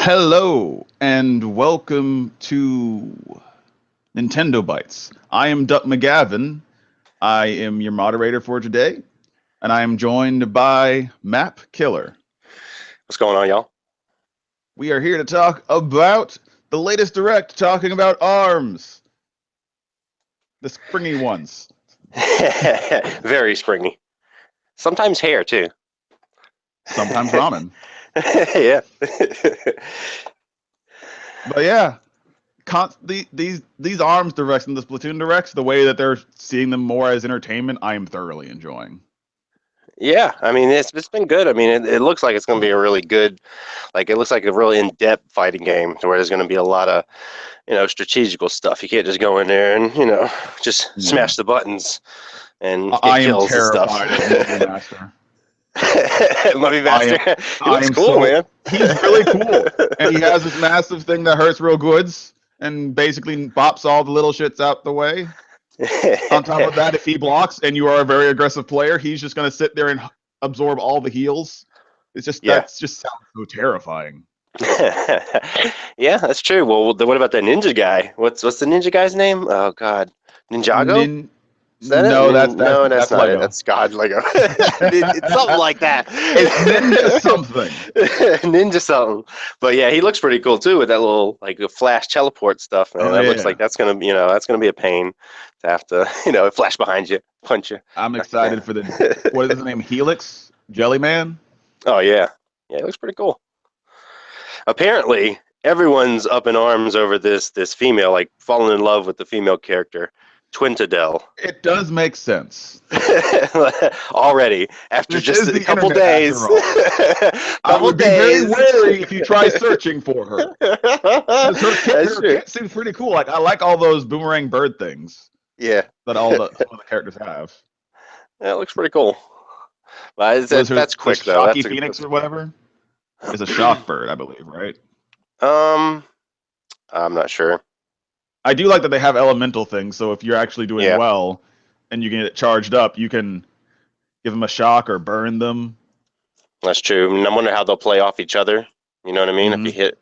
Hello and welcome to Nintendo Bytes. I am DuckMcGavin. I am your moderator for today, and I am joined by MAPkiller. What's going on, y'all? We are here to talk about the latest direct talking about arms. The springy ones. Very springy. Sometimes hair, too. Sometimes ramen. Yeah. But yeah, these arms directs and the Splatoon directs, the way that they're seeing them more as entertainment, I am thoroughly enjoying. Yeah, I mean, it's been good. I mean, it looks like it's going to be a really good, it looks like a really in-depth fighting game where there's going to be a lot of, strategical stuff. You can't just go in there and, just smash the buttons and I get am kills and stuff. terrified of Movie Master. Movie Master. He looks cool, man. He's really cool. And he has this massive thing that hurts real goods and basically bops all the little shits out the way. On top of that, if he blocks and you are a very aggressive player, he's just going to sit there and absorb all the heals. That's just sounds so terrifying. Yeah, that's true. Well, what about that ninja guy? What's the ninja guy's name? Oh God, Ninjago. Is that no, it? that's not Lego. it. That's God Lego. It's something like that. It's ninja something. Ninja something. But yeah, he looks pretty cool too with that little a flash teleport stuff. Man, that looks like that's gonna be a pain to have to flash behind you, punch you. I'm excited for what is his name? Helix Jellyman. Oh yeah, it looks pretty cool. Apparently, everyone's up in arms over this female, falling in love with the female character, Twintadel. It does make sense. Already, after just a couple days. I would be very wary if you try searching for her. Her character seems pretty cool. I like all those boomerang bird things. Yeah. That some of the characters have. Yeah, it looks pretty cool. That's quick, though. Shocky Phoenix or whatever? It's a shock bird, I believe, right? I'm not sure. I do like that they have elemental things, so if you're actually doing well and you can get it charged up, you can give them a shock or burn them. That's true. And I wonder how they'll play off each other. You know what I mean? Mm-hmm. If you hit,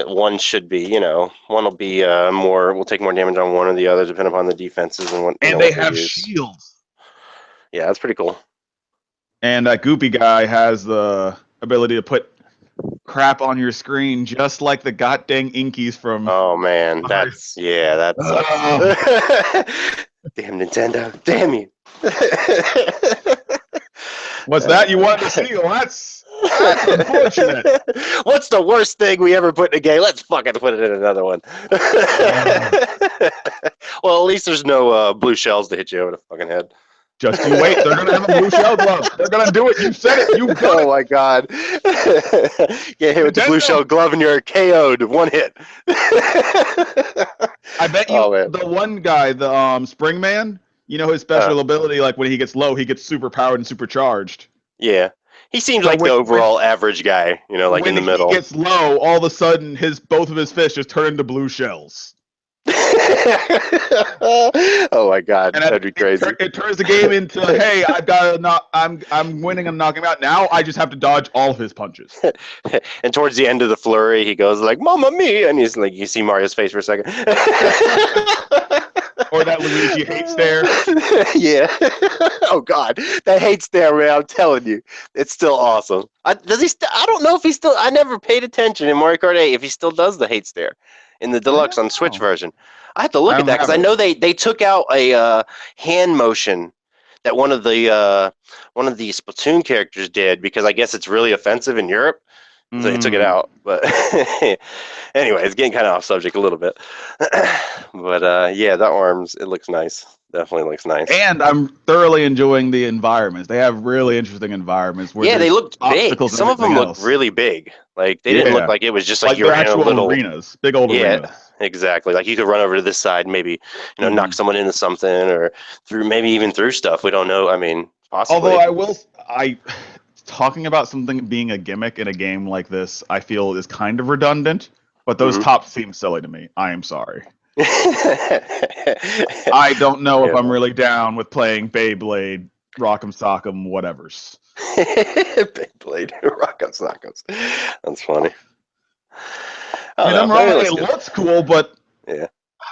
one should be, one will be will take more damage on one or the other, depending upon the defenses and what. And they have shields. Yeah, that's pretty cool. And that goopy guy has the ability to put crap on your screen, just like the goddamn Inkies from. Oh man, that's. Damn Nintendo, damn you. What's that you wanted to see? Well, that's unfortunate. What's the worst thing we ever put in a game? Let's fucking put it in another one. Well, at least there's no blue shells to hit you over the fucking head. Just you wait. They're gonna have a blue shell glove. They're gonna do it. You said it. You got it. Oh my God! Get hit with the blue shell glove and you're KO'd. One hit. I bet you the one guy, the Spring Man. His special ability, when he gets low, he gets super powered and supercharged. Yeah, he seems like the overall average guy. In the middle. When he gets low, all of a sudden both of his fish just turn into blue shells. Oh my God, that'd be crazy. It turns the game into, hey, I'm winning and knocking him out. Now I just have to dodge all of his punches. And towards the end of the flurry, he goes like, "Mamma mia!" and he's like, you see Mario's face for a second. Or that Luigi hate stare. Yeah. Oh God, that hate stare, man! I'm telling you, it's still awesome. I don't know if he still. I never paid attention in Mario Kart 8 if he still does the hate stare in the deluxe on Switch version. I have to look at that because I know they took out a hand motion that one of the Splatoon characters did because I guess it's really offensive in Europe. So they took it out. But anyway, it's getting kind of off subject a little bit. But that arms, it looks nice. Definitely looks nice. And I'm thoroughly enjoying the environments. They have really interesting environments. Where they looked big. Some of them look really big. They didn't look like it was just like you were in a little arenas, big old arenas. Exactly. You could run over to this side, maybe knock someone into something, or maybe through stuff. We don't know. I mean, possibly. Although talking about something being a gimmick in a game like this, I feel is kind of redundant. But those tops seem silly to me. I am sorry. I don't know if I'm really down with playing Beyblade, Rock'em Sock'em, whatevers. Beyblade, Rock'em Sock'em. That's funny. I don't know. wrong. Maybe It looks cool, but Yeah.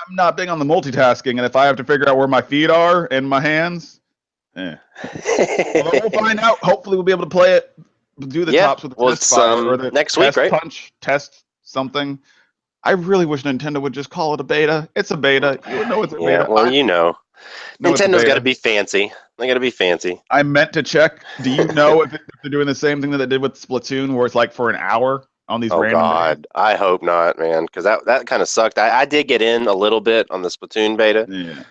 I'm not big on the multitasking, and if I have to figure out where my feet are and my hands, Although we'll find out. Hopefully, we'll be able to play it, do the tops with the test it's fire or the next test week, right? punch, test something. I really wish Nintendo would just call it a beta. It's a beta. You would know it's a Yeah, beta. well, I know it's a Nintendo's got to beta. be fancy. They got to be fancy. I meant to check. Do you know if they're doing the same thing that they did with Splatoon, where it's like for an hour on these Oh random days? God, I hope not, man, because that kind of sucked. I did get in a little bit on the Splatoon beta. Yeah.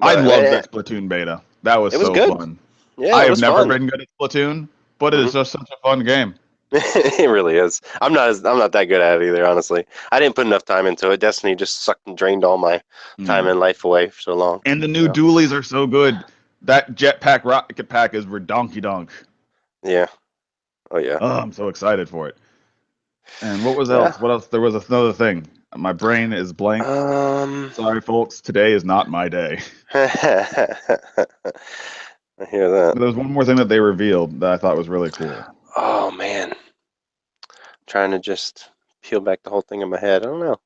I But love that Splatoon beta. That was it was so good. fun. Yeah, I it have was never fun. been good at Splatoon, but it is just such a fun game. It really is. I'm not that good at it either, honestly. I didn't put enough time into it. Destiny just sucked and drained all my time and life away for so long. And the new dualies are so good. That jetpack rocket pack is redonky donk. Yeah. Oh yeah. Oh, I'm so excited for it. And what was else? What else? There was another thing. My brain is blank. Sorry, folks. Today is not my day. I hear that. There was one more thing that they revealed that I thought was really cool. Oh man. Trying to just peel back the whole thing in my head. I don't know.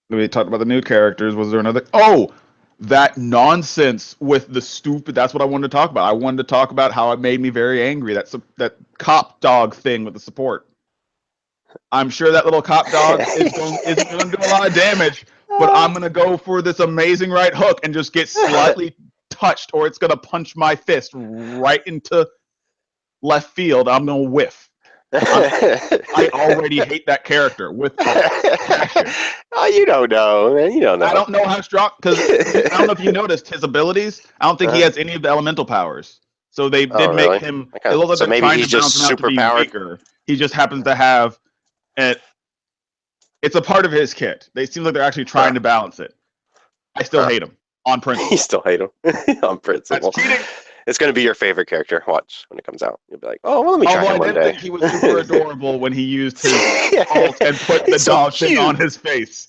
We talked about the new characters. Was there another? Oh, that nonsense with the stupid. That's what I wanted to talk about. I wanted to talk about how it made me very angry. That cop dog thing with the support. I'm sure that little cop dog isn't going to do a lot of damage, but I'm going to go for this amazing right hook and just get slightly touched, or it's going to punch my fist right into left field. I'm going to whiff. I already hate that character with passion. Oh, you don't know, man. You don't know. I don't know how strong, because I don't know if you noticed his abilities. I don't think he has any of the elemental powers. So they did make him. Okay. It looks like So they're maybe trying he's to balance just him out to be superpowered. weaker. He just happens to have it. It's a part of his kit. They seem like they're actually trying to balance it. I still hate him on principle. You still hate him on principle. That's cheating. It's going to be your favorite character. Watch when it comes out. You'll be like, oh, well, let me try him one day. I did think he was super adorable when he used his ult and put the dog thing on his face.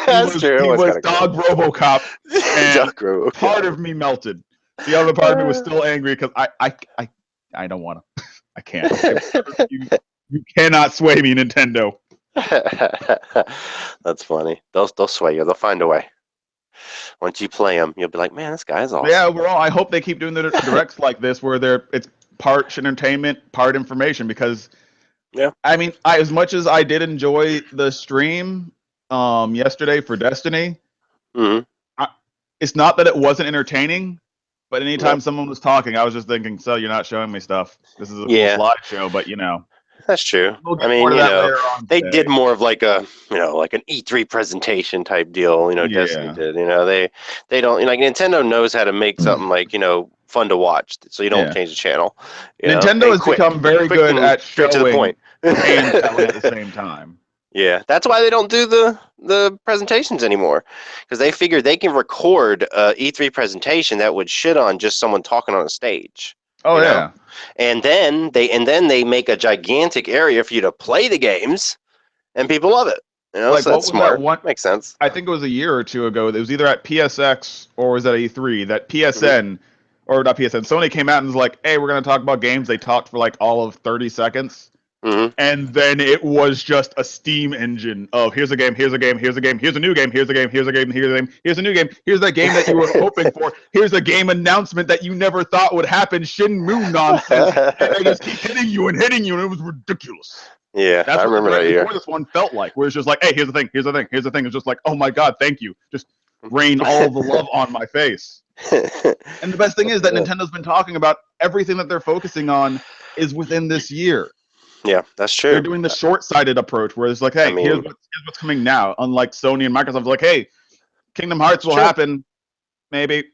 That's true. He was Dog RoboCop, and part of me melted. The other part of me was still angry because I don't want to. I can't. You cannot sway me, Nintendo. That's funny. They'll sway you. They'll find a way. Once you play them, you'll be like, man, this guy's awesome. Yeah, overall, I hope they keep doing the directs like this, where it's part entertainment, part information. Because, I mean, as much as I did enjoy the stream yesterday for Destiny, it's not that it wasn't entertaining. But anytime someone was talking, I was just thinking, so you're not showing me stuff. This is a slideshow, but That's true. I mean, they did more of like a, like an E3 presentation type deal. Destiny did. They don't, like, Nintendo knows how to make something like fun to watch, so you don't change the channel. Nintendo has become very good at showing to the point and telling at the same time. Yeah, that's why they don't do the presentations anymore, because they figure they can record a E3 presentation that would shit on just someone talking on a stage. Oh yeah. And then they make a gigantic area for you to play the games, and people love it. Like, so that's smart. Makes sense. I think it was a year or two ago. It was either at PSX or was at E3 that PSN or not PSN. Sony came out and was like, "Hey, we're going to talk about games." They talked for like all of 30 seconds. And then it was just a steam engine of here's a game, here's a game, here's a game, here's a new game, here's a game, here's a game, here's a game, here's a new game, here's that game that you were hoping for, here's a game announcement that you never thought would happen, Shenmue nonsense, and they just keep hitting you, and it was ridiculous. Yeah, that's I remember that year. Before this one felt like, where it's just like, hey, here's the thing, here's the thing, here's the thing. It's just like, oh my god, thank you. Just rain all the love on my face. And the best thing is that Nintendo's been talking about everything that they're focusing on is within this year. Yeah, that's true. They're doing the short-sighted approach, where it's like, hey, here's what's coming now. Unlike Sony and Microsoft, like, hey, Kingdom Hearts will happen, maybe,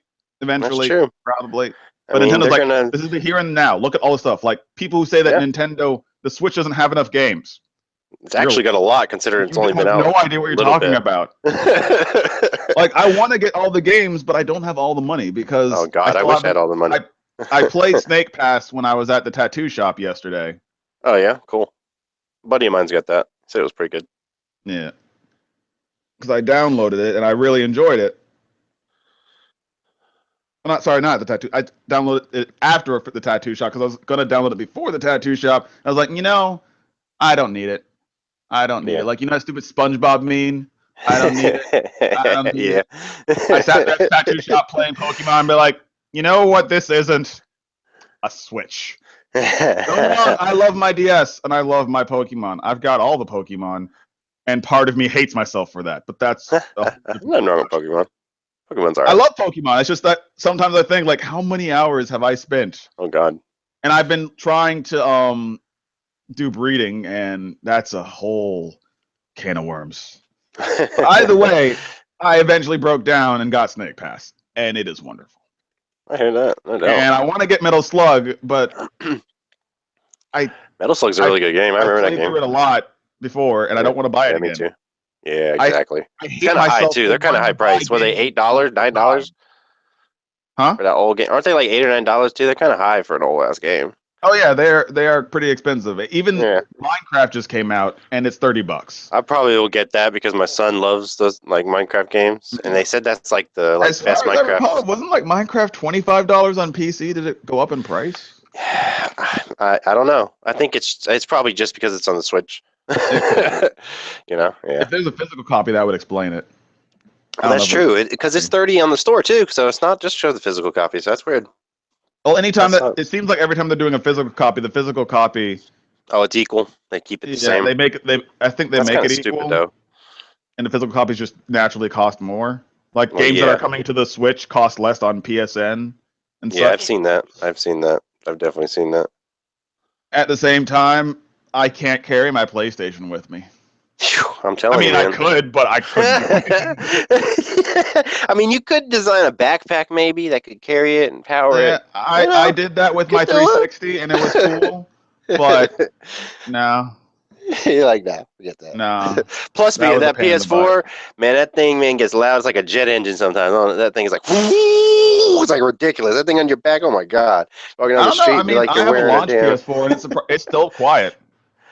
eventually, probably. But Nintendo's like, this is the here and now. Look at all the stuff. Like, people who say that Nintendo, the Switch doesn't have enough games. It's actually got a lot, considering it's only been out. No idea what you're talking about. Like, I want to get all the games, but I don't have all the money because. Oh God, I wish I had all the money. I played Snake Pass when I was at the tattoo shop yesterday. Oh yeah, cool. A buddy of mine's got that. Said it was pretty good. Yeah. Because I downloaded it and I really enjoyed it. Not at the tattoo. I downloaded it after the tattoo shop because I was gonna download it before the tattoo shop. I was like, I don't need it. I don't need Yeah. it. Like, you know that stupid SpongeBob meme? I don't need it. I don't need Yeah. it. I sat there at the tattoo shop playing Pokemon and be like, you know what this isn't? A Switch. Don't wrong. I love my DS and I love my Pokemon. I've got all the Pokemon, and part of me hates myself for that. But that's Nothing wrong with Pokemon. Pokemon's I alright. love Pokemon. It's just that sometimes I think like, how many hours have I spent? Oh God. And I've been trying to do breeding, and that's a whole can of worms. But either way, I eventually broke down and got Snake Pass, and it is wonderful. I hear that. No doubt. And I want to get Metal Slug, but Metal Slug's a really good game. I remember that played game. through it a lot before, and I don't want to buy it Me again. too. Yeah, exactly. I It's hate kind of high myself too. for They're kind of wanting high to buy priced. Were they games $8, $9 Huh? for that old game? Aren't they like $8 or $9 too? They're kind of high for an old ass game. Oh yeah, they are pretty expensive. Even Minecraft just came out, and it's $30. I probably will get that because my son loves those like Minecraft games, and they said that's like the As far best as I Minecraft. recall, wasn't like Minecraft $25 on PC? Did it go up in price? I don't know. I think it's probably just because it's on the Switch. You know, yeah. If there's a physical copy, that would explain it. Well, that's true because it's 30 on the store too, so it's not just show the physical copy. So that's weird. Well, anytime it seems like every time they're doing a physical copy, the physical copy. Oh, it's equal. They keep it the same. They make it. I think they make it equal. Stupid though. And the physical copies just naturally cost more. Like games that are coming to the Switch cost less on PSN. And yeah, I've seen that. I've definitely seen that. At the same time, I can't carry my PlayStation with me. I'm telling you. I could, but I couldn't. I mean, you could design a backpack maybe that could carry it and power it. I did that with my 360, and it was cool. But no. You're like, nah, forget that. No. Plus, being that PS4, man, that thing, gets loud. It's like a jet engine sometimes. That thing is like, it's like ridiculous. That thing on your back, oh my God. Walking down the street, I have a launch PS4, and it's still quiet.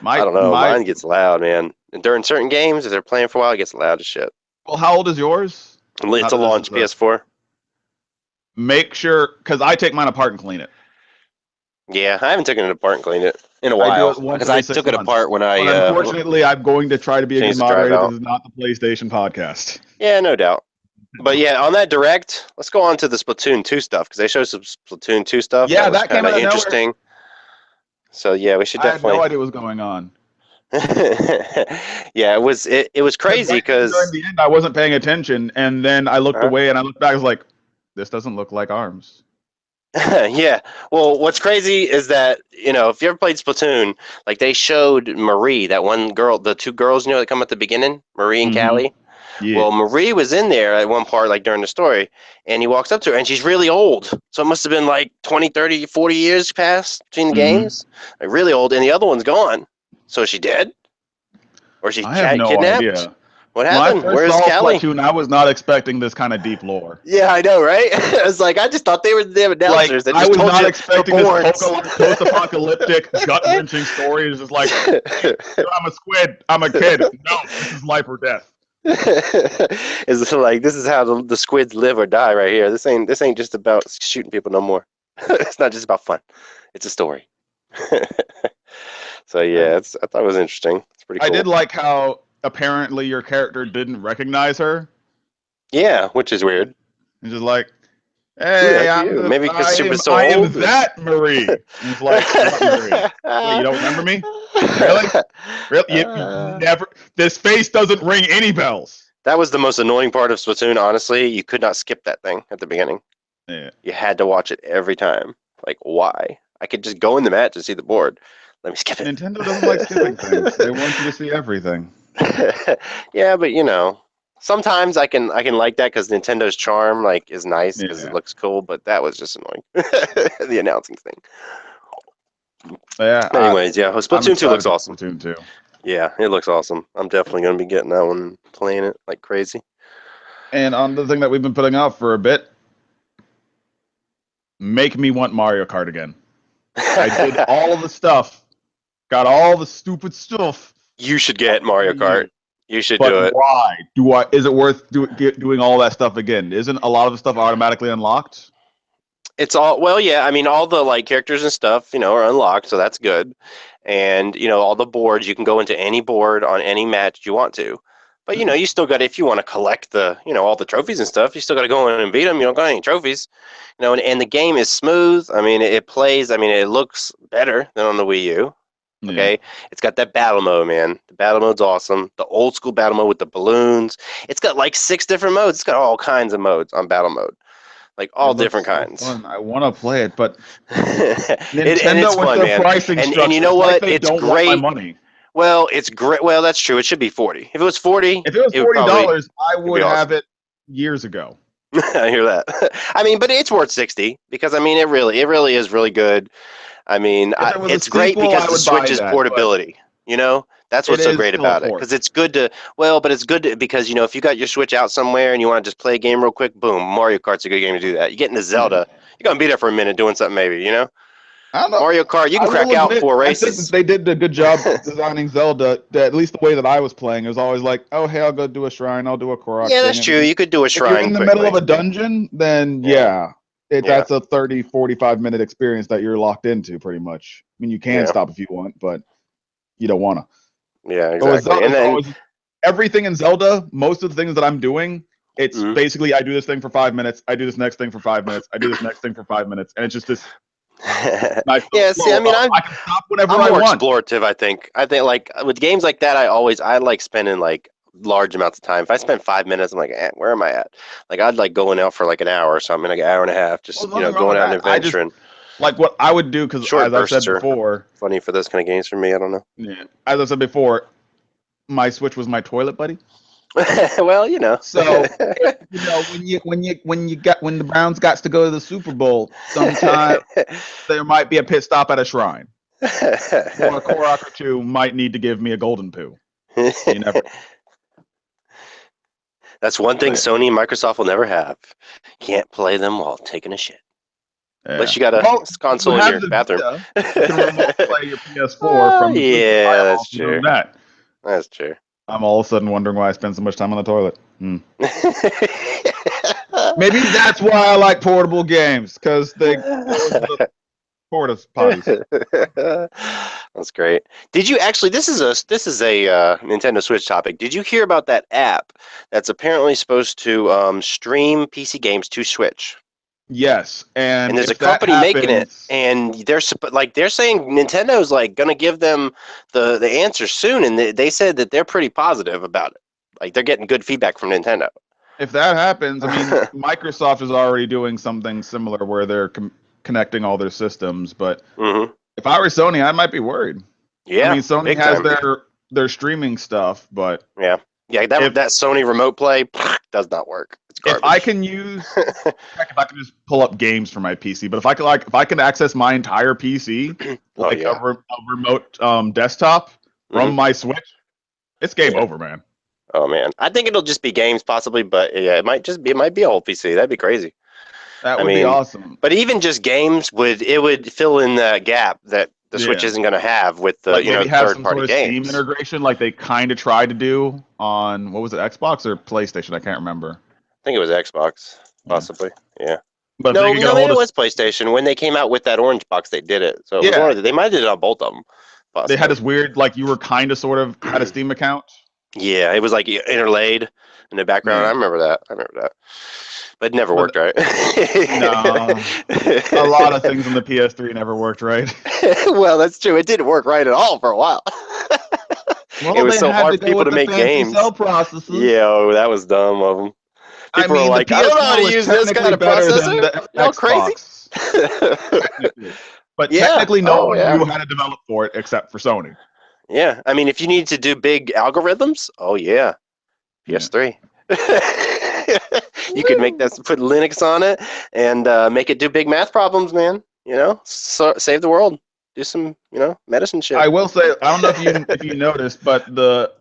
I don't know. Mine gets loud, man. And during certain games, if they're playing for a while, it gets loud as shit. Well, how old is yours? It's a launch PS4. Make sure, because I take mine apart and clean it. Yeah, I haven't taken it apart and cleaned it in a while because I took it apart when I. Unfortunately, I'm going to try to be a good moderator. This is not the PlayStation podcast. Yeah, no doubt. But yeah, on that direct, let's go on to the Splatoon 2 stuff because they showed some Splatoon 2 stuff. Yeah, that came out of interesting. Nowhere. So yeah, we should definitely. I had no idea what was going on. Yeah, it was crazy because during the end I wasn't paying attention, and then I looked away and I looked back. I was like, "This doesn't look like ARMS." Yeah. Well, what's crazy is that, if you ever played Splatoon, like they showed Marie, that one girl, the two girls, that come at the beginning, Marie and Callie. Yeah. Well, Marie was in there at one part, like during the story, and he walks up to her and she's really old. So it must have been like 20, 30, 40 years past between the games. Like really old. And the other one's gone. So is she dead? Or is she kidnapped? Idea. What happened? Where's Callie? Splatoon, I was not expecting this kind of deep lore. Yeah, I know, right? I was like, I just thought they were the announcers. Like, I was not expecting this post-apocalyptic, gut-wrenching story. It's just like, I'm a squid. I'm a kid. No, this is life or death. It's like, this is how the squids live or die right here. This ain't just about shooting people no more. It's not just about fun. It's a story. So yeah, I thought it was interesting. It's pretty cool. I did like how apparently your character didn't recognize her. Yeah, which is weird. It's just like, hey, maybe because she was so old. I am that Marie. It's like, Marie? Wait, you don't remember me? Really? Really? You never. This face doesn't ring any bells. That was the most annoying part of Splatoon. Honestly, you could not skip that thing at the beginning. Yeah. You had to watch it every time. Like, why? I could just go in the match and see the board. Let me skip it. Nintendo doesn't like skipping things. They want you to see everything. Yeah, but sometimes I can like that because Nintendo's charm is nice because it looks cool. But that was just annoying. The announcing thing. Yeah. Anyways, Splatoon 2 looks awesome. Splatoon 2. Yeah, it looks awesome. I'm definitely gonna be getting that one and playing it like crazy. And on the thing that we've been putting off for a bit, make me want Mario Kart again. I did all of the stuff. Got all the stupid stuff. You should get Mario Kart. You should do it. Why? Is it worth doing all that stuff again? Isn't a lot of the stuff automatically unlocked? It's all yeah. I mean, all the like characters and stuff, are unlocked, so that's good. And all the boards, you can go into any board on any match you want to. But you still got, if you want to collect the all the trophies and stuff, you still got to go in and beat them. You don't got any trophies, and the game is smooth. I mean, it plays. I mean, it looks better than on the Wii U. Okay, it's got that battle mode, man. The battle mode's awesome. The old school battle mode with the balloons. It's got like 6 different modes. It's got all kinds of modes on battle mode. Like all different kinds. Fun. I want to play it, but Nintendo and it's with fun, their pricing structure, and you know what? Like it's don't great. Want my money. Well, it's great. Well, that's true. It should be 40. If it was 40, if it was $40, I would have it years ago. I hear that. I mean, but it's worth 60 because I mean, it really is really good. I mean, it's great because the Switch's portability. That's what's so great about it, because it's good to but it's good because if you got your Switch out somewhere and you want to just play a game real quick, boom, Mario Kart's a good game to do that. You get into Zelda, you're gonna be there for a minute doing something maybe, I don't know. Mario Kart, you can crack out 4 races. I think they did a good job designing Zelda. At least the way that I was playing, it was always like, oh hey, I'll go do a shrine, I'll do a Korok. Yeah, that's true. You could do a shrine. If you're in the middle of a dungeon, then that's a 30, 45-minute experience that you're locked into pretty much. I mean, you can stop if you want, but you don't want to. Yeah, exactly. And then everything in Zelda, most of the things that I'm doing, it's basically I do this thing for 5 minutes, I do this next thing for 5 minutes, I do this next thing for 5 minutes, and it's just this. Yeah, see, I mean, I can stop whenever I want. Explorative, I think. Like with games like that, I like spending like large amounts of time. If I spend 5 minutes, I'm like, where am I at? Like I'd like going out for like an hour or something, like an hour and a half, just going out and adventuring. Like what I would do, because as I said before, funny for those kind of games for me. I don't know. Yeah, as I said before, my Switch was my toilet buddy. Well, So when the Browns got to go to the Super Bowl, sometimes there might be a pit stop at a shrine, or a Korok or two might need to give me a golden poo. You never. That's one thing Sony and Microsoft will never have. Can't play them while taking a shit. Yeah. Unless you got a console in your bathroom. You can remote play your PS4 from the that's true. That's true. I'm all of a sudden wondering why I spend so much time on the toilet. Maybe that's why I like portable games, because they porta potties. That's great. Did you actually? This is a Nintendo Switch topic. Did you hear about that app that's apparently supposed to stream PC games to Switch? Yes, and there's a company making it, and they're saying Nintendo's like gonna give them the answer soon, and they said that they're pretty positive about it. Like they're getting good feedback from Nintendo. If that happens, I mean, Microsoft is already doing something similar where they're connecting all their systems. But if I were Sony, I might be worried. Yeah, I mean, Sony has their streaming stuff, but that Sony Remote Play does not work. It's garbage. If I can if I can just pull up games for my PC, but if I can access my entire PC a remote desktop from my Switch, it's game over, man. Oh man, I think it'll just be games possibly, but yeah, it might be a whole PC. That'd be crazy. That would be awesome. But even just games would fill in the gap that the Switch isn't going to have with the third-party games. Steam integration, like they kind of tried to do on what was it, Xbox or PlayStation? I can't remember. I think it was Xbox, possibly. Yeah. But no, it was PlayStation. When they came out with that orange box, they did it. So they might have did it on both of them. Possibly. They had this weird, like you were kind of sort of had a Steam account. Yeah, it was like interlaid in the background. I remember that. But it never worked right. No. A lot of things on the PS3 never worked right. Well, that's true. It didn't work right at all for a while. It was so hard for people to make games. Yeah, that was dumb of them. People were like, I don't know how to use this kind of processor. Y'all crazy? But technically, no one knew how to develop for it except for Sony. Yeah, I mean, if you need to do big algorithms, PS3. You could make that, put Linux on it, and make it do big math problems, man. Save the world. Do some, medicine shit. I will say, I don't know if you noticed, but the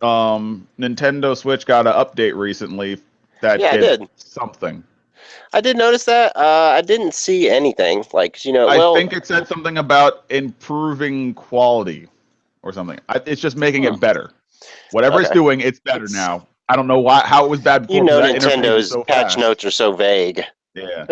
Nintendo Switch got an update recently that did something. I did notice that. I didn't see anything I think it said something about improving quality or something. It's just making it better. Whatever it's doing, it's better now. I don't know how it was bad before. Nintendo's patch notes are so vague. Yeah.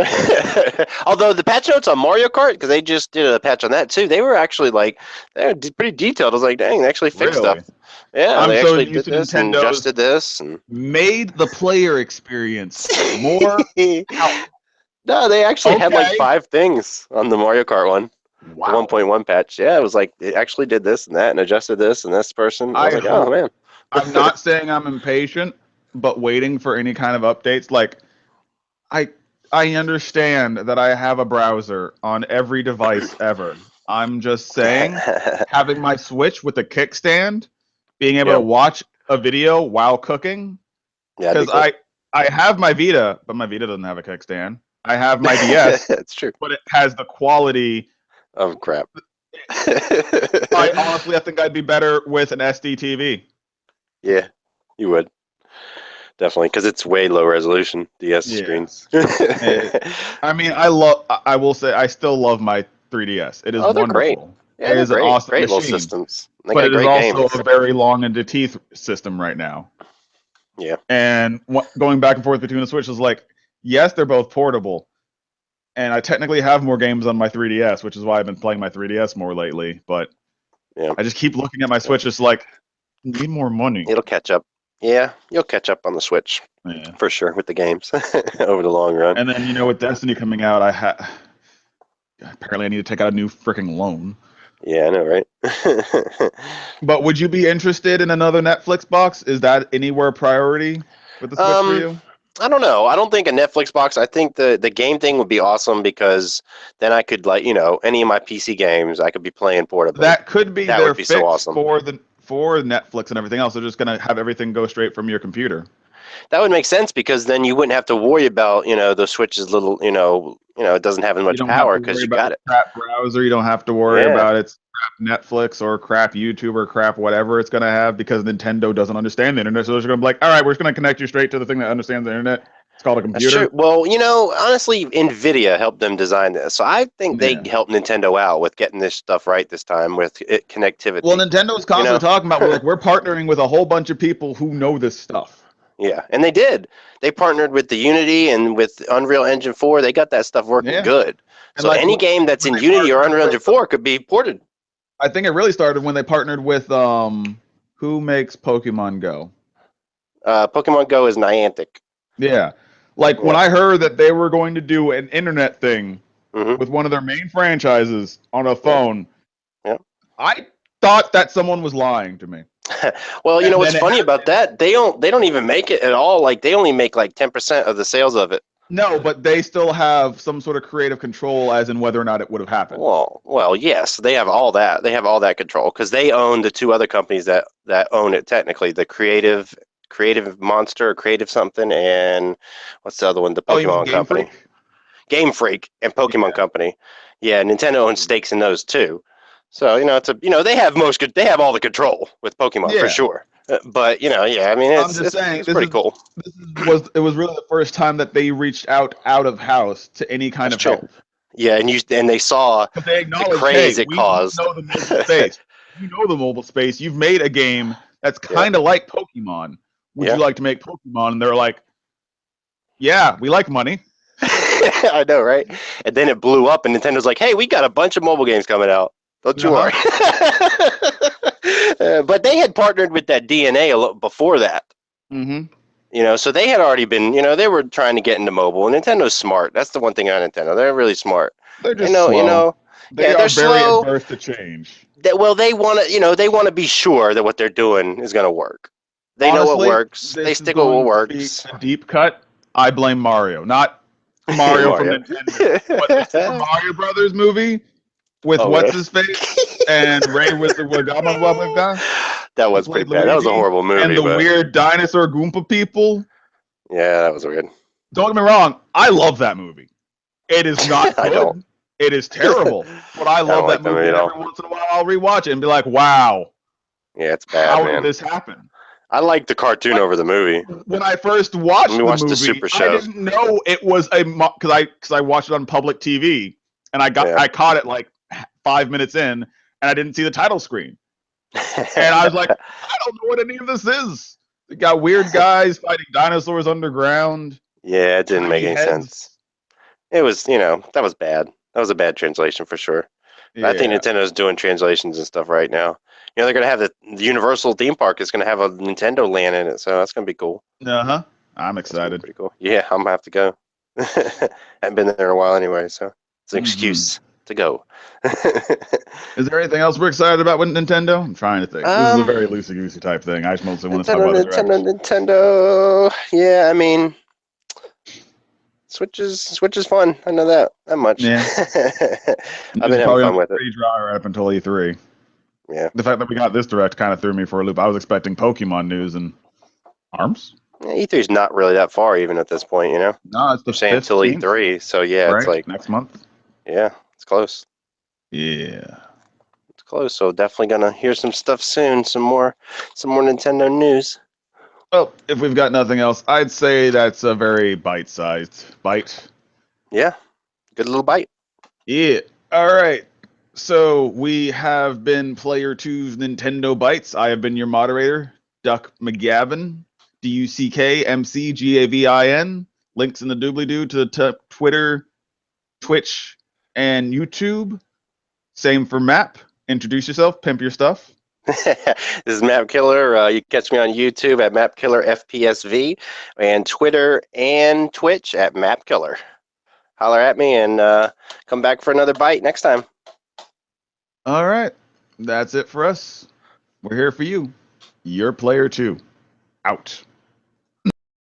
Although the patch notes on Mario Kart, because they just did a patch on that too, they were actually like pretty detailed. I was like, dang, they actually fixed Really? stuff. Yeah, I'm they so actually used did to this and Nintendo's adjusted this and made the player experience more powerful. no, they actually had like Okay. 5 things on the Mario Kart one, the Wow. 1.1 patch. Yeah, it was like it actually did this and that and adjusted this and this person. I was I like, oh hope man. I'm not saying I'm impatient, but waiting for any kind of updates. Like I I understand that I have a browser on every device ever. I'm just saying having my Switch with a kickstand, being able to Yep. watch a video while cooking, Yeah, that'd be because cool. I have my Vita, but my Vita doesn't have a kickstand. I have my DS, That's true. but it has the quality. Oh crap. I think I'd be better with an SD TV. Yeah, you would. Definitely, because it's way low resolution, DS Yeah. screens. I mean, I will say, I still love my 3DS. It is Oh, they're great. wonderful. Yeah, It they're is an great. awesome Great little machine, systems. They but got it is great also games. a very long in the teeth system right now. Yeah. And going back and forth between the Switches, like, yes, they're both portable, and I technically have more games on my 3DS, which is why I've been playing my 3DS more lately. But Yeah. I just keep looking at my Switch, just like, need more money. It'll catch up. Yeah, you'll catch up on the Switch Yeah. for sure with the games over the long run. And then, with Destiny coming out, apparently I need to take out a new freaking loan. Yeah, I know, right? But would you be interested in another Netflix box? Is that anywhere priority with the Switch for you? I don't know. I don't think a Netflix box. I think the game thing would be awesome because then I could any of my PC games I could be playing portably. That could be That their would be so fix awesome. for Netflix and everything else. They're just gonna have everything go straight from your computer. That would make sense because then you wouldn't have to worry about the Switch's little it doesn't have as You much don't have power to because worry you about got the it. crap browser. You don't have to worry Yeah, about its crap Netflix or crap YouTube or crap whatever it's gonna have, because Nintendo doesn't understand the internet. So they're just gonna be like, all right, we're just gonna connect you straight to the thing that understands the internet. It's called a that's true. computer. Well, honestly, Nvidia helped them design this, so I think they Yeah. helped Nintendo out with getting this stuff right this time with connectivity. Well, Nintendo's constantly talking about, we're partnering with a whole bunch of people who know this stuff. Yeah, and they did. They partnered with the Unity and with Unreal Engine 4. They got that stuff working Yeah. good. And So like any game that's when in they Unity or partnered Unreal with, Engine 4 could be ported. I think it really started when they partnered with who makes Pokemon Go? Pokemon Go is Niantic. Yeah. Like when Yeah. I heard that they were going to do an internet thing Mm-hmm. with one of their main franchises on a phone, Yeah. I thought that someone was lying to me. Well, And what's then it funny about that? They don't even make it at all. Like they only make like 10% of the sales of it. No, but they still have some sort of creative control as in whether or not it would have happened. Well, yes, they have all that. They have all that control because they own the 2 other companies that own it technically. The Creative Monster, or Creative something, and what's the other one? The Oh, you mean Pokemon Game Company. Freak? Game Freak and Pokemon Yeah. Company. Yeah, Nintendo owns stakes in those too. So they have they have all the control with Pokemon for Yeah. sure. But I mean I'm just saying, it's pretty cool. It was really the first time that they reached out of house to any kind That's of true. help. Yeah, and they saw Because they the acknowledged, hey, craze it we caused. know the mobile space. You know the mobile space. You've made a game that's kind of like Pokemon. Would you like to make Pokemon? And they're like, yeah, we like money. I know, right? And then it blew up, and Nintendo's like, "Hey, we got a bunch of mobile games coming out. Don't you worry." But they had partnered with that DNA a little before that. Mm-hmm. So they had already been, they were trying to get into mobile. And Nintendo's smart. That's the one thing on Nintendo. They're really smart. They're just slow. They are they're very slow. adverse to change. They want to, they want to be sure that what they're doing is going to work. They know what works. They stick with what works. A deep cut. I blame Mario, not Mario from Nintendo, but the Super Mario Brothers movie with what's his face and Ray with the Wagama. That was pretty bad. That was a horrible movie. And the weird dinosaur Goomba people. Yeah, that was weird. Don't get me wrong. I love that movie. It is not good. I don't. It is terrible. But I love that movie. And every once in a while, I'll rewatch it and be like, wow. Yeah, it's bad, How man. did this happen? I like the cartoon over the movie. When I first watched the movie, the Super Show. I didn't know it was because I watched it on public TV, and I caught it like 5 minutes in, and I didn't see the title screen, and I was like, I don't know what any of this is. It got weird guys fighting dinosaurs underground. Yeah, it didn't make any sense. It was, that was bad. That was a bad translation for sure. But I think Yeah. Nintendo's doing translations and stuff right now. They're going to have the Universal theme park is going to have a Nintendo land in it, so that's going to be cool. Uh-huh. I'm That's gonna be excited. pretty cool. Yeah, I'm gonna have to go. Haven't been there in a while anyway, so it's an Mhm. excuse to go. Is there anything else we're excited about with Nintendo? I'm trying to think. This is a um, very loosey-goosey type thing. I just mostly want to talk Nintendo, about the Nintendo, Direct. Nintendo. Yeah, I mean, Switch is fun. I know that much. Yeah. I've News been is having probably going fun to be with it. pretty dry right up until E3. Yeah. The fact that we got this Direct kind of threw me for a loop. I was expecting Pokemon news and ARMS. Yeah, E3 is not really that far even at this point. No, it's the They're saying till 15th, E3, so yeah, it's right? like Next month. yeah, it's close. Yeah. It's close. So definitely gonna hear some stuff soon. Some more Nintendo news. Well, if we've got nothing else, I'd say that's a very bite-sized bite. Yeah, good little bite. Yeah. All right. So we have been Player 2's Nintendo Bytes. I have been your moderator, DuckMcGavin, DuckMcGavin. Links in the doobly-doo to Twitter, Twitch, and YouTube. Same for Map. Introduce yourself, pimp your stuff. This is MAPkiller. You can catch me on YouTube at MAPkiller FPSV and Twitter and Twitch at MAPkiller. Holler at me and come back for another bite next time. All right. That's it for us. We're here for you. Your Player 2. Out.